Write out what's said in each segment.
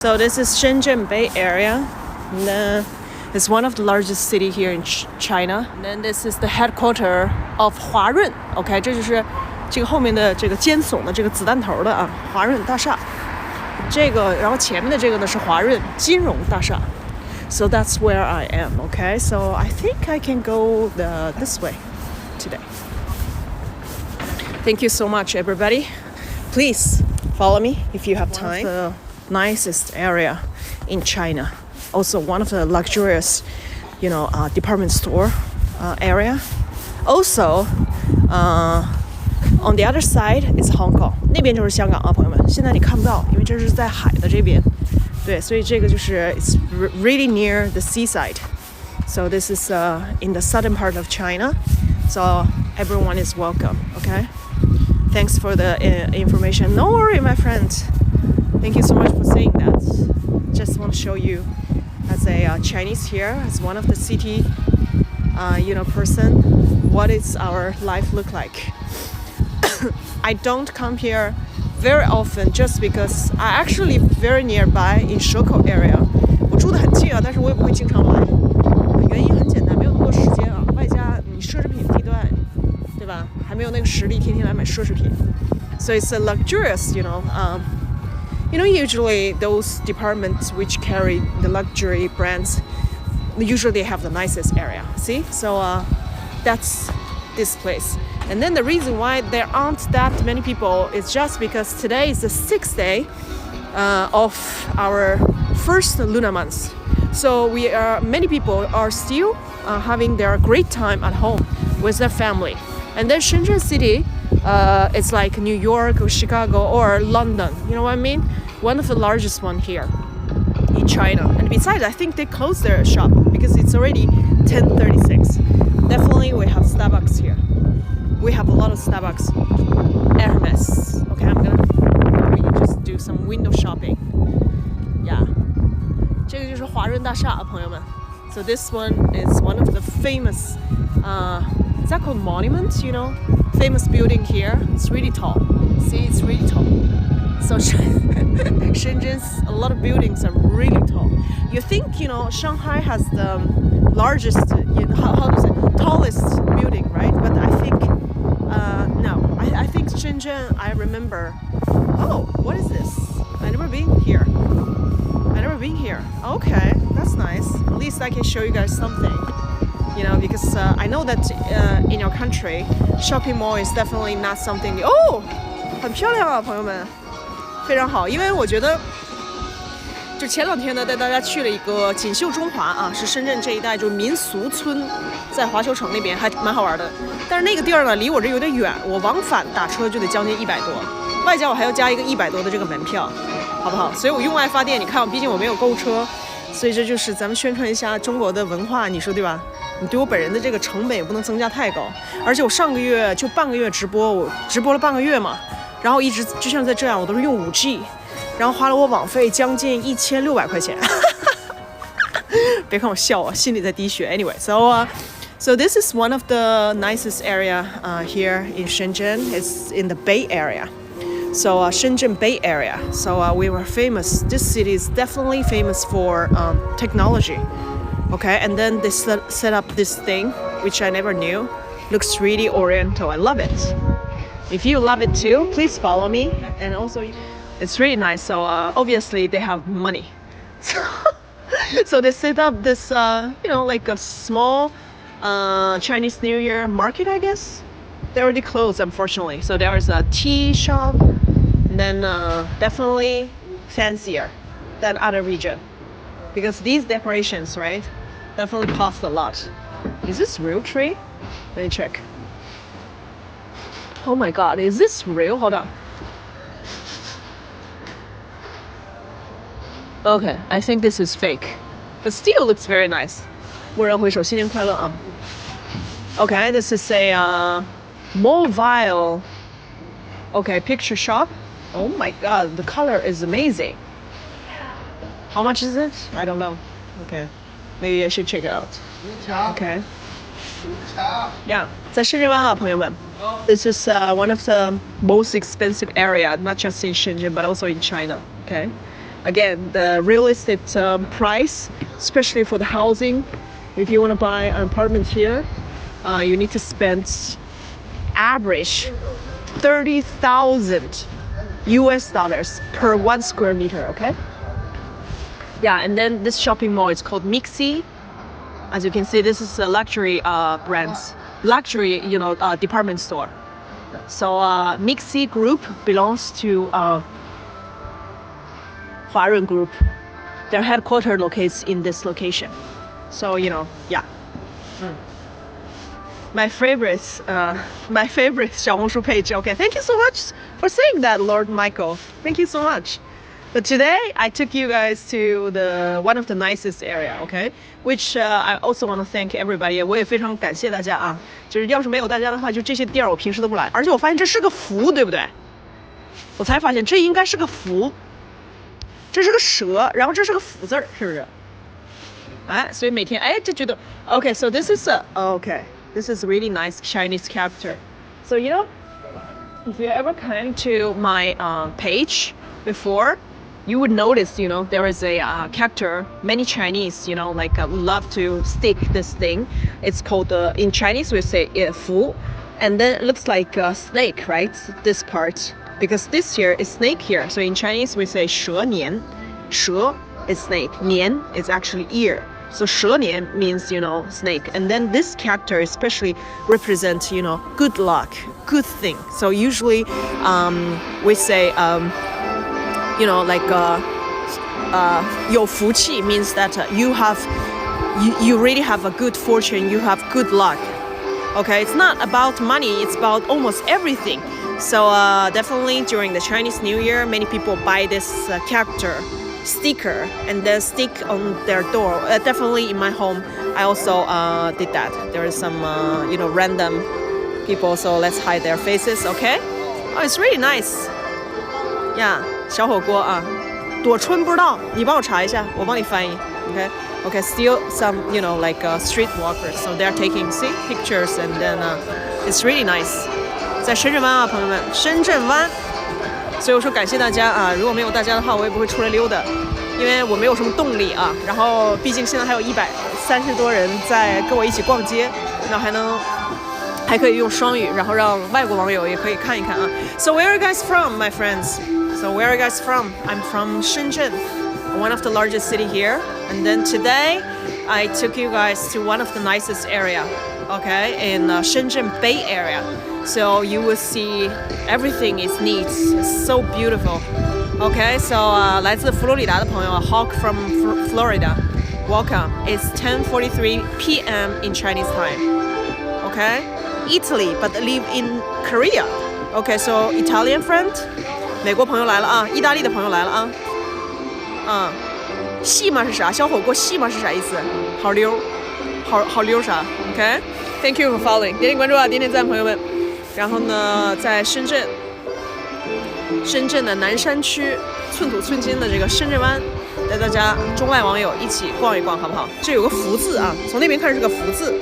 So this is Shenzhen Bay Area. And then it's one of the largest city here in China. And then this is the headquarters of 华润 OK 这就是这个后面的这个尖耸的这个子弹头的啊华润大厦这个然后前面的这个呢是华润金融大厦 So that's where I am OK So I think I can go this way today Thank you so much everybody Please follow me if you have time The nicest area in China Also one of the luxurious department store area Also on the other side is Hong Kong 那边就是香港啊朋友们现在你看不到因为这是在海的这边对所以这个就是 it's really near the seaside So this is in the southern part of China So everyone is welcome okay Thanks for the information No worry my friend Thank you so much for saying that Just want to show you as a Chinese here as one of the city person what is our life look like I don't come here very often just because I actually very nearby in Shekou area 我住得很近啊但是我也不会经常来原因很简单没有那么多时间啊外加你奢侈品地段对吧还没有那个实力天天来买奢侈品 So it's a luxurious usually those departments which carry the luxury brands usually they have the nicest area see so that's this place and then the reason why there aren't that many people is just because today is the 6th day of our first lunar month so many people are still having their great time at home with their family and then Shenzhen city it's like New York or Chicago or London you know what I mean one of the largest one here in China and besides I think they closed their shop because it's already 10:36 definitely we have Starbucks here we have a lot of Starbucks Hermes okay I'm gonna just do some window shopping yeah 这个就是华润大厦朋友们 so this one is one of the famous is that called monument famous building here it's really tall see it's really tall so Shenzhen's a lot of buildings are really tall you think Shanghai has the largest how to say tallest building right but I think no I think Shenzhen I remember oh what is this I've never been here okay that's nice at least I can show you guys something because I know that in your country shopping mall is definitely not something oh 很漂亮啊朋友们非常好因为我觉得就前两天呢带大家去了一个锦绣中华啊是深圳这一带就是民俗村在华侨城那边还蛮好玩的但是那个地儿呢离我这有点远我往返打车就得将近100多外加我还要加一个100多的这个门票好不好所以我用爱发电你看毕竟我没有购物车所以这就是咱们宣传一下中国的文化你说对吧你对我本人的这个成本也不能增加太高而且我上个月就半个月直播我直播了半个月嘛然后一直就像在这样我都是用5G 然后花了我网费将近1600块钱别看我笑啊心里在滴血 anyway so this is one of the nicest area here in Shenzhen it's in the Bay Area so Shenzhen Bay Area so we were famous this city is definitely famous for technology okay and then they set up this thing which I never knew looks really oriental I love it If you love it too, please follow me. And also, it's really nice. So obviously they have money. So they set up this, like a small Chinese New Year market, I guess. They already closed, unfortunately. So there is a tea shop, and then definitely fancier than other region. Because these decorations, right, definitely cost a lot. Is this real tree? Let me check. Oh my god, is this real? Hold on. Okay, I think this is fake. But still looks very nice. 蓦然回首，新年快乐啊 Okay, this is a mobile picture shop. Oh my god, the color is amazing. How much is it? I don't know. Okay, maybe I should check it out. Okay. Yeah, 在深圳湾啊，朋友们。This is one of the most expensive area, not just in Shenzhen, but also in China. Okay, again, the real estate price, especially for the housing. If you want to buy an apartment here, you need to spend average 30,000 US dollars per 1 square meter, okay? Yeah, and then this shopping mall is called Mixi. As you can see, this is a luxury brands, luxury, department store. So Mixi Group belongs to Huarun Group. Their headquarters locates in this location. So yeah. My favorite 小红书 page. Okay, thank you so much for saying that, Lord Michael. Thank you so much. But today I took you guys to one of the nicest area, okay? Which I also want to thank everybody. 我也非常感谢大家啊，就是要是没有大家的话，就这些店我平时都不来。而且我发现这是个福，对不对？我才发现这应该是个福，这是个蛇，然后这是个福字儿，是不是？哎，所以每天哎就觉得 okay. So this is this is really nice Chinese character. So if you ever came to my page before, you would notice, there is a character. Many Chinese, love to stick this thing. It's called, in Chinese we say 福, and then it looks like a snake, right? This part, because this here is snake here. So in Chinese we say 蛇年. 蛇 is snake. 年 is actually ear. So 蛇年 means, snake. And then this character especially represents, good luck, good thing. So usually we say, 有福气 means that you really have a good fortune, you have good luck. Okay, it's not about money, it's about almost everything. So definitely during the Chinese New Year, many people buy this character sticker and then stick on their door. Definitely in my home, I also did that. There is some random people, so let's hide their faces. Okay, oh, it's really nice. Yeah, 小火锅啊，躲春不知道，你帮我查一下，我帮你翻译。Okay, still some street walkers, so they're taking pictures and then it's really nice. 在深圳湾啊，朋友们，深圳湾。所以我说感谢大家啊！如果没有大家的话，我也不会出来溜达，因为我没有什么动力啊。然后毕竟现在还有130多人在跟我一起逛街，那还可以用双语，然后让外国网友也可以看一看啊。So where are you guys from, my friends? So where are you guys from? I'm from Shenzhen, one of the largest city here. And then today, I took you guys to one of the nicest area, okay, in Shenzhen Bay Area. So you will see everything is neat, it's so beautiful. Okay, so 来自佛罗里达的朋友 Hawk from Florida, welcome. It's 10:43 p.m. in Chinese time. Okay, Italy, but live in Korea. Okay, so Italian friend, 美国朋友来了啊，意大利的朋友来了啊。细吗是啥？小火锅细吗是啥意思？好溜啥 ？OK, thank you for following. 点点关注啊，点点赞，朋友们。然后呢，在深圳的南山区寸土寸金的这个深圳湾，带大家中外网友一起逛一逛，好不好？这有个福字啊，从那边看是个福字。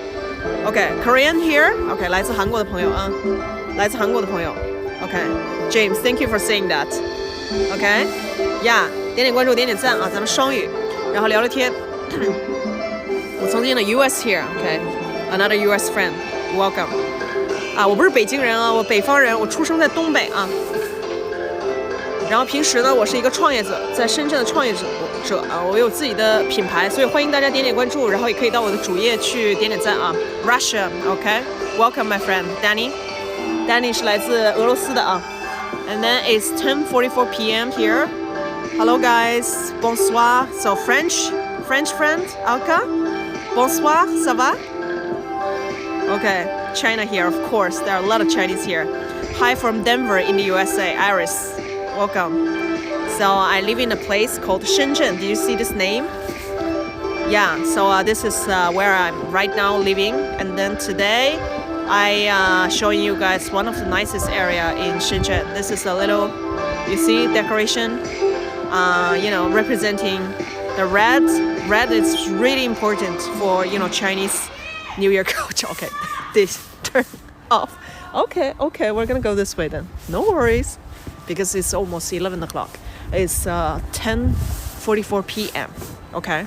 OK, Korean here. OK, 来自韩国的朋友啊，来自韩国的朋友。OK, James, thank you for saying that. OK, yeah, 点点关注，点点赞啊，咱们双语，然后聊聊天。我曾经的 US here. OK, another US friend. Welcome. 啊，我不是北京人啊，我北方人，我出生在东北啊。然后平时呢，我是一个创业者，在深圳的创业者啊，我有自己的品牌，所以欢迎大家点点关注，然后也可以到我的主页去点点赞啊。Russia, OK, welcome my friend Danny. Danny 是来自俄罗斯的啊。And then it's 10:44 p.m. here. Hello guys, bonsoir. So French friend, Alka. Bonsoir, ça va? Okay, China here, of course. There are a lot of Chinese here. Hi from Denver in the USA, Iris. Welcome. So I live in a place called Shenzhen. Did you see this name? Yeah, so this is where I'm right now living. And then today, showing you guys one of the nicest area in Shenzhen. This is a little, you see, decoration, representing the red. Red is really important for, Chinese New Year culture. Okay, this turn off. Okay, we're gonna go this way then. No worries, because it's almost 11 o'clock. is 10:44 p.m. Okay,